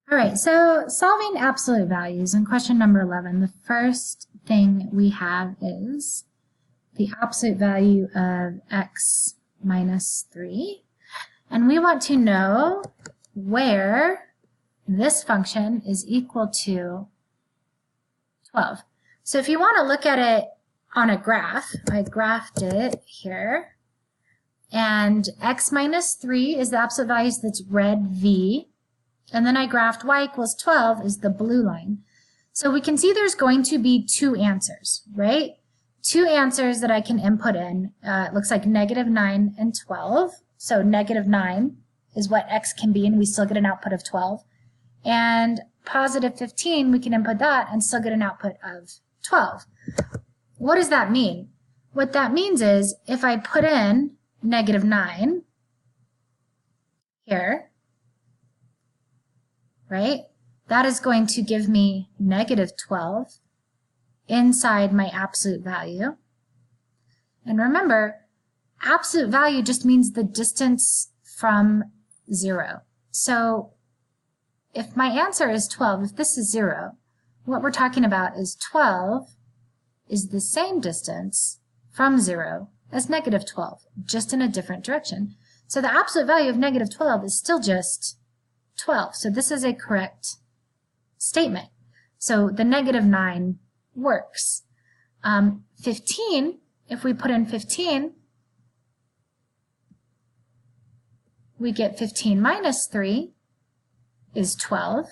All right, so solving absolute values in question number 11, the first thing we have is the absolute value of x minus 3. And we want to know where this function is equal to 12. So if you want to look at it on a graph, I graphed it here. And x minus 3 is the absolute value, so that's red V. And then I graphed y equals 12 is the blue line. So we can see there's going to be two answers, right? Two answers that I can input in. It looks like -9 and 12. So -9 is what x can be, and we still get an output of 12. And +15, we can input that and still get an output of 12. What does that mean? What that means is if I put in -9 here, right, that is going to give me -12 inside my absolute value. And remember, absolute value just means the distance from 0. So if my answer is 12, if this is 0, what we're talking about is 12 is the same distance from 0 as -12, just in a different direction. So the absolute value of -12 is still just 12. So this is a correct statement. So the -9 works. 15, if we put in 15, we get 15 minus 3 is 12,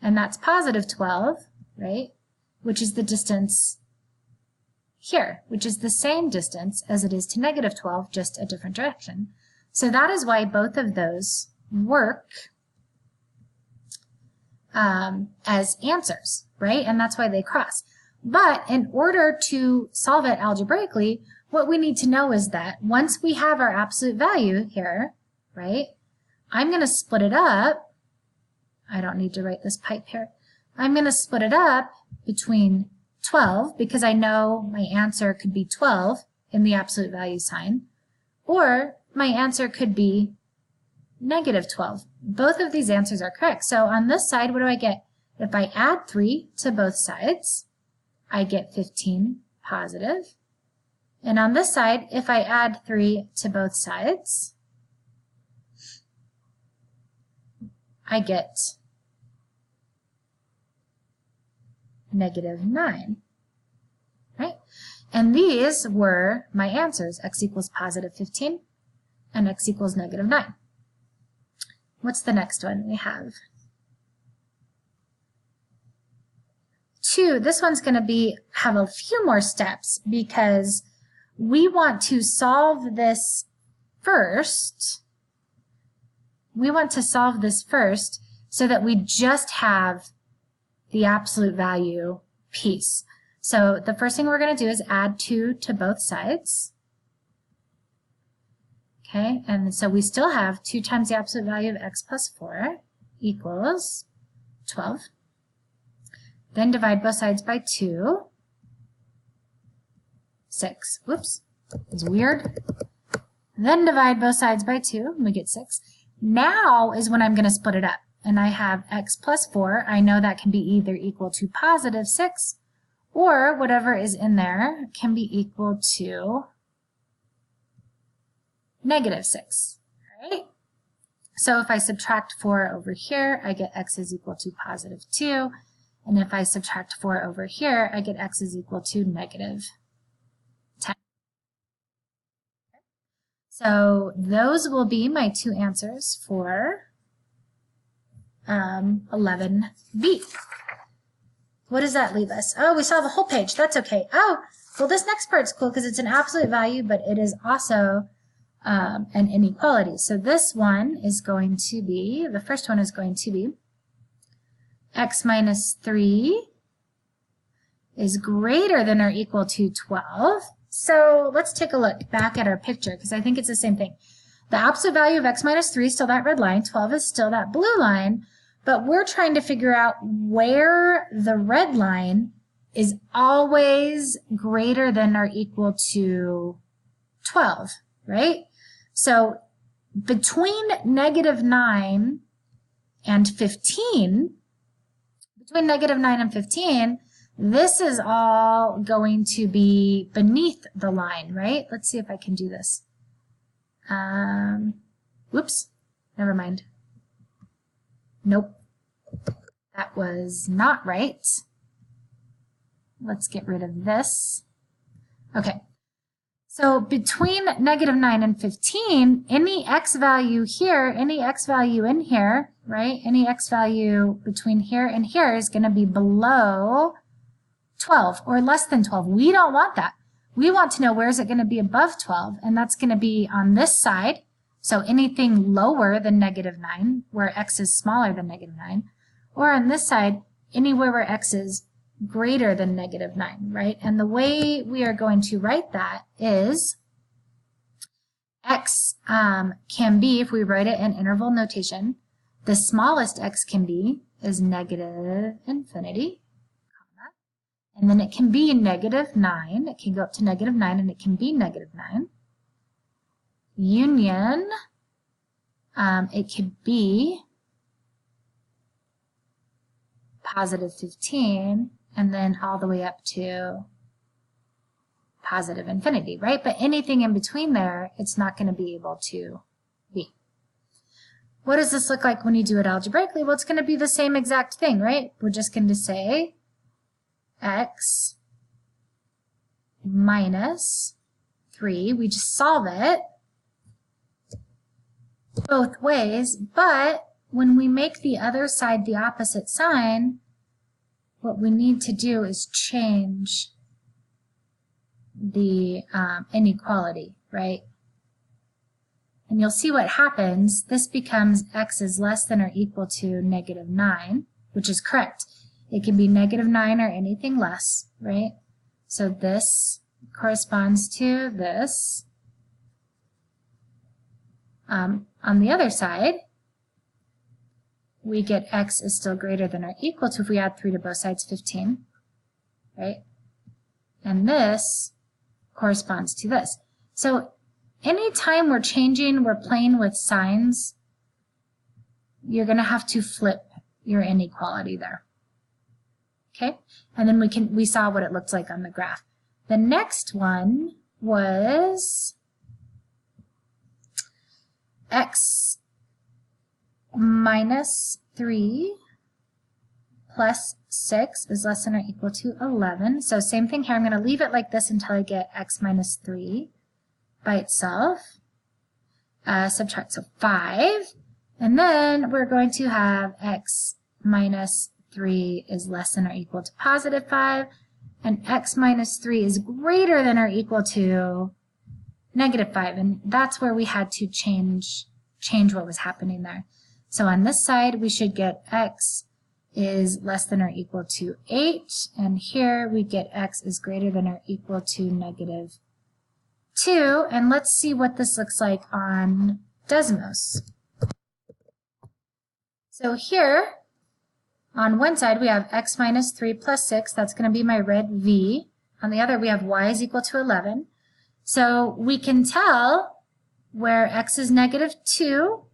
and that's +12, right? Which is the distance here, which is the same distance as it is to -12, just a different direction. So that is why both of those work as answers, right? And that's why they cross. But in order to solve it algebraically, what we need to know is that once we have our absolute value here, right, I'm going to split it up. I don't need to write this pipe here. I'm going to split it up between 12, because I know my answer could be 12 in the absolute value sign, or my answer could be -12. Both of these answers are correct. So on this side, what do I get? If I add 3 to both sides, I get 15 positive. And on this side, if I add 3 to both sides, I get -9, right? And these were my answers, x equals +15 and x equals -9. What's the next one we have? 2, this one's going to have a few more steps because we want to solve this first. We want to solve this first so that we just have the absolute value piece. So the first thing we're going to do is add 2 to both sides. Okay, and so we still have 2 times the absolute value of x plus 4 equals 12. Then divide both sides by 2. 6. Whoops, it's weird. Then divide both sides by 2, and we get 6. Now is when I'm going to split it up. And I have x plus 4. I know that can be either equal to +6, or whatever is in there can be equal to -6, right? So if I subtract 4 over here, I get x is equal to +2. And if I subtract 4 over here, I get x is equal to -10. So those will be my two answers for 11B. What does that leave us? Oh, we saw the whole page. That's okay. Oh, well, this next part's cool because it's an absolute value, but it is also an inequality. So this one is going to be, the first one is going to be x minus 3 is greater than or equal to 12. So let's take a look back at our picture because I think it's the same thing. The absolute value of x minus 3 is still that red line. 12 is still that blue line. But we're trying to figure out where the red line is always greater than or equal to 12, right? So between -9 and 15, between negative 9 and 15, this is all going to be beneath the line, right? Let's see if I can do this. Whoops, never mind. Nope, that was not right. Let's get rid of this. Okay, so between negative 9 and 15, any x value here, any x value in here, right? Any x value between here and here is going to be below 12 or less than 12. We don't want that. We want to know where is it going to be above 12, and that's going to be on this side. So anything lower than negative 9, where x is smaller than negative 9, or on this side, anywhere where x is greater than negative 9, right? And the way we are going to write that is x can be, if we write it in interval notation, the smallest x can be is negative infinity, and then it can be negative 9. It can go up to negative 9, and it can be negative 9. Union, it could be positive 15, and then all the way up to positive infinity, right? But anything in between there, it's not going to be able to be. What does this look like when you do it algebraically? Well, it's going to be the same exact thing, right? We're just going to say x minus 3. We just solve it both ways, but when we make the other side the opposite sign, what we need to do is change the inequality, right? And you'll see what happens. This becomes x is less than or equal to negative 9, which is correct. It can be negative 9 or anything less, right? So this corresponds to this. On the other side, we get x is still greater than or equal to, if we add 3 to both sides, 15, right? And this corresponds to this. So anytime we're changing, we're playing with signs, you're going to have to flip your inequality there. Okay? And then we saw what it looked like on the graph. The next one was x minus 3 plus 6 is less than or equal to 11. So same thing here. I'm going to leave it like this until I get x minus 3 by itself. Subtract, so 5. And then we're going to have x minus 3 is less than or equal to positive 5. And x minus 3 is greater than or equal to negative 5. And that's where we had to change what was happening there. So on this side, we should get x is less than or equal to 8. And here we get x is greater than or equal to negative 2. And let's see what this looks like on Desmos. So here, on one side, we have x minus 3 plus 6. That's going to be my red v. On the other, we have y is equal to 11. So we can tell where x is negative 2,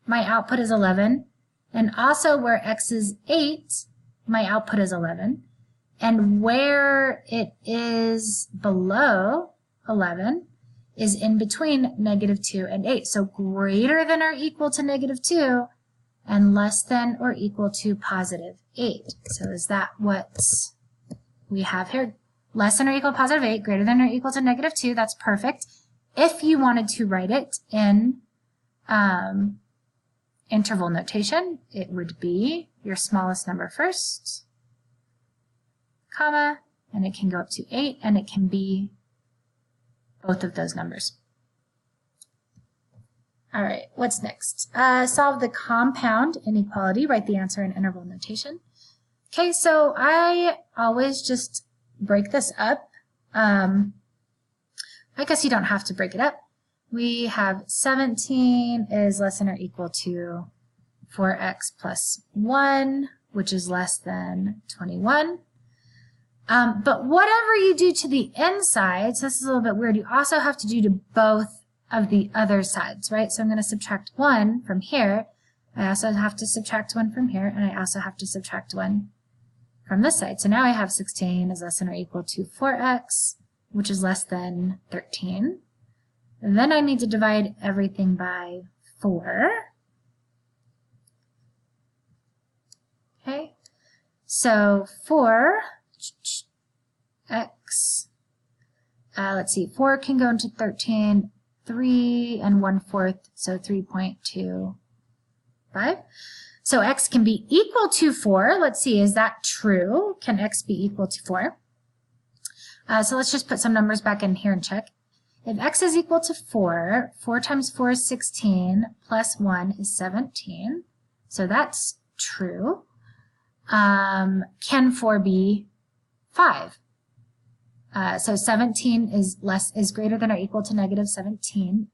my output is 11. And also where x is 8, my output is 11. And where it is below 11 is in between negative 2 and 8. So greater than or equal to negative 2 and less than or equal to positive 8. So is that what we have here? Less than or equal to positive 8, greater than or equal to negative 2. That's perfect. If you wanted to write it in interval notation, it would be your smallest number first, comma, and it can go up to 8, and it can be both of those numbers. All right, what's next? Solve the compound inequality, write the answer in interval notation. Okay, so I always just break this up. I guess you don't have to break it up. We have 17 is less than or equal to 4x plus 1, which is less than 21. But whatever you do to the inside, so this is a little bit weird, you also have to do to both of the other sides, right? So I'm going to subtract 1 from here. I also have to subtract 1 from here, and I also have to subtract 1 from this side. So now I have 16 is less than or equal to 4x, which is less than 13. And then I need to divide everything by 4. Okay, so 4x, let's see, 4 can go into 13, 3 and 1/4, so 3.25. So x can be equal to 4. Let's see, is that true? Can x be equal to 4? So let's just put some numbers back in here and check. If x is equal to 4, 4 times 4 is 16, plus 1 is 17. So that's true. Can 4 be 5? So 17 is greater than or equal to negative 17.